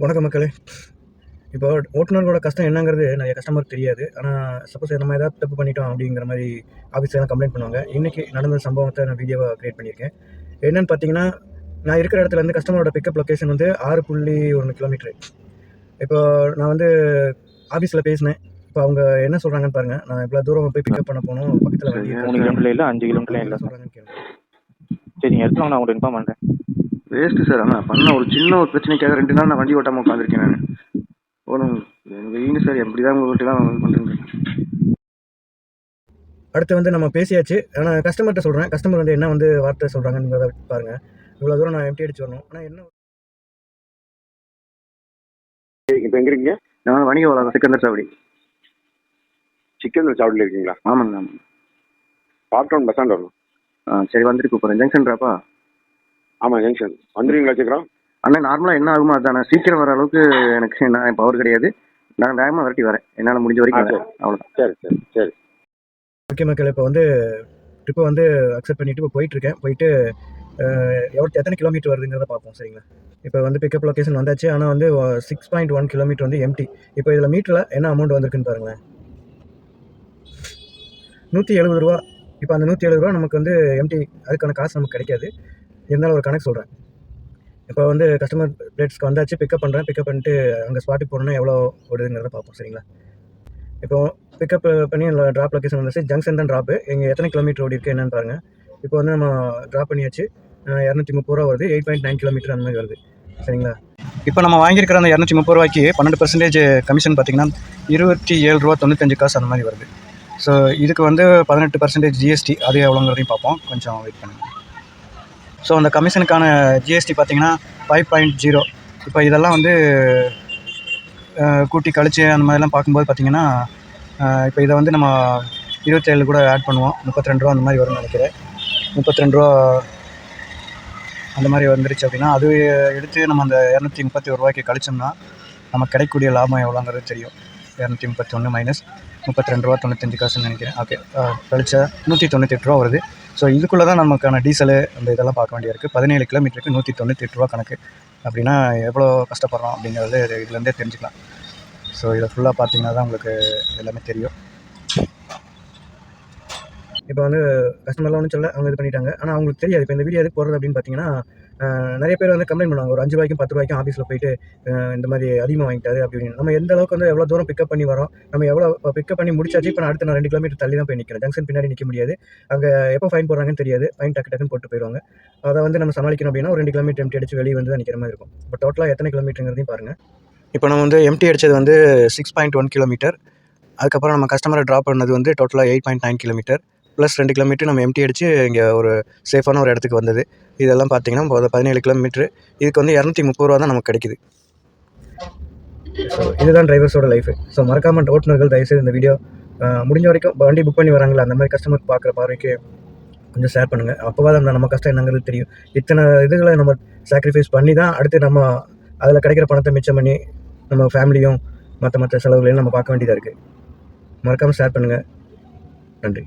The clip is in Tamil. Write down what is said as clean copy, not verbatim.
வணக்கம் மக்களே. இப்போ ஓட்டுநர்களோட கஷ்டம் என்னங்கிறது நிறைய கஸ்டமருக்கு தெரியாது. ஆனால் சப்போஸ் நம்ம ஏதாவது தப்பு பண்ணிட்டோம் அப்படிங்கிற மாதிரி ஆஃபீஸ்லாம் கம்ப்ளைண்ட் பண்ணுவாங்க. இன்றைக்கி நடந்த சம்பவத்தை நான் வீடியோவை க்ரியேட் பண்ணியிருக்கேன். என்னென்னு பார்த்தீங்கன்னா, நான் இருக்கிற இடத்துலேருந்து கஸ்டமரோட பிக்கப் லொக்கேஷன் வந்து 6.1 கிலோமீட்டரு. இப்போ நான் வந்து ஆஃபீஸில் பேசினேன். இப்போ அவங்க என்ன சொல்கிறாங்கன்னு பாருங்கள். நான் இவ்வளோ தூரம் போய் பிக்கப் பண்ண போகணும், பக்கத்தில் வண்டி 3 கிலோமீட்டர் இல்லை 5 கிலோமீட்டர் இல்லை சொல்கிறாங்கன்னு கேளுங்க. சரி, எடுத்து நான் உங்களுக்கு இன்ஃபார்ம் பண்ணுறேன். Waste sir. ஆனால் பண்ண ஒரு சின்ன ஒரு பிரச்சனைக்காக 2 நாள் நான் வண்டி ஓட்டாமல் உட்காந்துருக்கேன். நான் போகணும் வெயின்னு சார். எப்படி தான் உங்கள்கிட்ட தான் பண்ணுறேன். அடுத்து வந்து நம்ம பேசியாச்சு. ஆனால் கஸ்டமர்கிட்ட சொல்கிறேன். கஸ்டமர் வந்து என்ன வந்து வார்த்தை சொல்கிறாங்கன்னு பாருங்கள். இவ்வளோ தூரம் நான் எம்டி அடிச்சு வரணும். ஆனால் என்ன இப்போ எங்கே இருக்கீங்க? நான் வணிக வளம் சிக்கந்தர் சாவடி. சிக்கந்தர் சாவடியில் இருக்கீங்களா? ஆமாங்க ஆமாம். பார்க் டவுன் பஸ் ஸ்டாண்ட் வரணும். சரி, வந்துட்டு கூப்பிட்றேன். ஜங்ஷன்றாப்பா? ஆமாம், ஜங்ஷன் வந்துடுவீங்களா சீக்கிரம்? அண்ணா நார்மலாக என்ன ஆகுமோ அதுதானே. சீக்கிரம் வர அளவுக்கு எனக்கு நான் பவர் கிடையாது. நான் வேகமாக வரட்டி வரேன். என்னால் முடிஞ்ச வரைக்கும் வரேன். அவ்வளோதான். சரி சரி சரி. ஓகே மக்கள், இப்போ வந்து ட்ரிப்பை வந்து அக்செப்ட் பண்ணிவிட்டு இப்போ போயிட்டுருக்கேன். போயிட்டு எத்தனை கிலோமீட்டர் வருதுங்கிறத பார்ப்போம். சரிங்களா? இப்போ வந்து பிக்கப் லொக்கேஷன் வந்தாச்சு. ஆனால் வந்து 6.1 கிலோமீட்டர் வந்து எம்டி. இப்போ இதில் மீட்டரில் என்ன அமௌண்ட் வந்திருக்குன்னு பாருங்களேன். 170 ரூபா. இப்போ அந்த 170 ரூபா நமக்கு வந்து எம்டி. அதுக்கான காசு நமக்கு கிடைக்காது. இருந்தாலும் ஒரு கணக்கு சொல்கிறேன். இப்போ வந்து கஸ்டமர் பிளேட்ஸ்க்கு வந்தாச்சு. பிக்கப் பண்ணுறேன். பிக்கப் பண்ணிட்டு அங்கே ஸ்பாட்டுக்கு போனோன்னா எவ்வளோ ஓடுதுங்கிறத பார்ப்போம். சரிங்களா? இப்போ பிக்கப் பண்ணி ட்ராப் லொக்கேஷன் வந்துச்சு. ஜங்ஷன் தான் ட்ராப்பு. இங்கே எத்தனை கிலோமீட்டர் ஓடி இருக்குது என்னென்னு பாருங்கள். இப்போ வந்து நம்ம ட்ராப் பண்ணியாச்சு. 230 ரூபா வருது. 8.9 கிலோமீட்டர் அந்த மாதிரி வருது. சரிங்களா? இப்போ நம்ம வாங்கியிருக்கிற அந்த 230 ரூபாய்க்கு 12% கமிஷன் பார்த்திங்கன்னா 27 ரூபா 95 காசு அந்த மாதிரி வருது. ஸோ இதுக்கு வந்து 18% ஜிஎஸ்டி. அது எவ்வளோங்கிறதையும் பார்ப்போம். கொஞ்சம் வெயிட் பண்ணுங்கள். ஸோ அந்த கமிஷனுக்கான ஜிஎஸ்டி பார்த்திங்கன்னா 5.0. இப்போ இதெல்லாம் வந்து கூட்டி கழிச்சு அந்த மாதிரிலாம் பார்க்கும்போது பார்த்திங்கன்னா இப்போ இதை வந்து நம்ம 27 கூட ஆட் பண்ணுவோம். 32 ரூபா அந்த மாதிரி வரும்னு நினைக்கிறேன். 32 ரூபா அந்த மாதிரி வந்துருச்சு அப்படின்னா அது எடுத்து நம்ம அந்த 231 ரூபாய்க்கு கழிச்சோம்னா நமக்கு கிடைக்கக்கூடிய லாபம் எவ்வளோங்கிறது தெரியும். 231 மைனஸ் 32 ரூபா 95 காசுன்னு நினைக்கிறேன். ஓகே, கழிச்சா 198 ரூபா வருது. ஸோ இதுக்குள்ளே தான் நமக்கான டீசலு அந்த இதெல்லாம் பார்க்க வேண்டிய இருக்குது. 17 கிலோமீட்டருக்கு 198 ரூபா கணக்கு. அப்படின்னா எவ்வளோ கஷ்டப்படுறோம் அப்படிங்கிறது இதுலேருந்தே தெரிஞ்சுக்கலாம். ஸோ இதை ஃபுல்லாக பார்த்தீங்கன்னா தான் உங்களுக்கு எல்லாமே தெரியும். இப்போ வந்து கஸ்டமர்லாம் ஒன்றும் சொல்ல, அவங்க இது பண்ணிட்டாங்க. ஆனால் அவங்களுக்கு தெரியாது இப்போ இந்த வீடியோ எதுக்கு போடுறது அப்படின்னு பார்த்தீங்கன்னா, நிறைய பேர் வந்து கம்ப்ளைண்ட் பண்ணுவாங்க. ஒரு 5 ரூபாய்க்கும் 10 ரூபாய்க்கும் ஆஃபீஸில் போயிட்டு இந்த மாதிரி அதிகமாக வாங்கிட்டாரு அப்படின்னு. நம்ம எந்த அளவுக்கு வந்து எவ்வளோ தூரம் பிக்கப் பண்ணி வரோம், நம்ம எவ்வளோ பிக்கப் பண்ணி முடிச்சாச்சு. இப்போ நான் அடுத்து 2 கிலோமீட்டர் தள்ளி தான் போய் நிற்கிறேன். ஜங்ஷன் பின்னாடி நிற்க முடியாது. அங்கே எப்போ ஃபைன் போடுறாங்கன்னு தெரியாது. ஃபைன் டக்குன்னு போட்டு போயிடுவாங்க. அதை வந்து நம்ம சமாளிக்கணும் அப்படின்னா ஒரு 2 கிலோமீட்டர் எம்டி அடிச்சு வெளியே வந்து தான் நிற்கிற மாதிரி இருக்கும். இப்போ டோட்டலாக எத்தனை கிலோமீட்டருங்கிறதையும் பாருங்கள். இப்போ நம்ம வந்து எம்டி அடித்தது வந்து 6.1 கிலோமீட்டர். அதுக்கப்புறம் நம்ம கஸ்டமரை ட்ராப் பண்ணது வந்து டோட்டலாக 8.9 கிலோமீட்டர் ப்ளஸ் 2 கிலோமீட்டர் நம்ம எம்டி அடித்து இங்கே ஒரு சேஃபான ஒரு இடத்துக்கு வந்தது. இதெல்லாம் பார்த்திங்கன்னா 17 கிலோமீட்ரு. இதுக்கு வந்து 230 ரூபா தான் நமக்கு கிடைக்குது. ஸோ இதுதான் டிரைவர்ஸோட லைஃபு. ஸோ மறக்காமல் ஓட்டுநர்கள் தயவுசெய்து இந்த வீடியோ முடிஞ்ச வரைக்கும் வண்டி புக் பண்ணி வராங்களா அந்த மாதிரி கஸ்டமர் பார்க்குற பார்வைக்கு கொஞ்சம் ஷேர் பண்ணுங்கள். அப்போவாது அந்த நம்ம கஷ்டம் என்னங்கிறது தெரியும். இத்தனை இதுகளை நம்ம சாக்ரிஃபைஸ் பண்ணி தான் அடுத்து நம்ம அதில் கிடைக்கிற பணத்தை மிச்சம் பண்ணி நம்ம ஃபேமிலியும் மற்ற செலவுகளையும் நம்ம பார்க்க வேண்டியதாக இருக்குது. மறக்காமல் ஷேர் பண்ணுங்கள். நன்றி.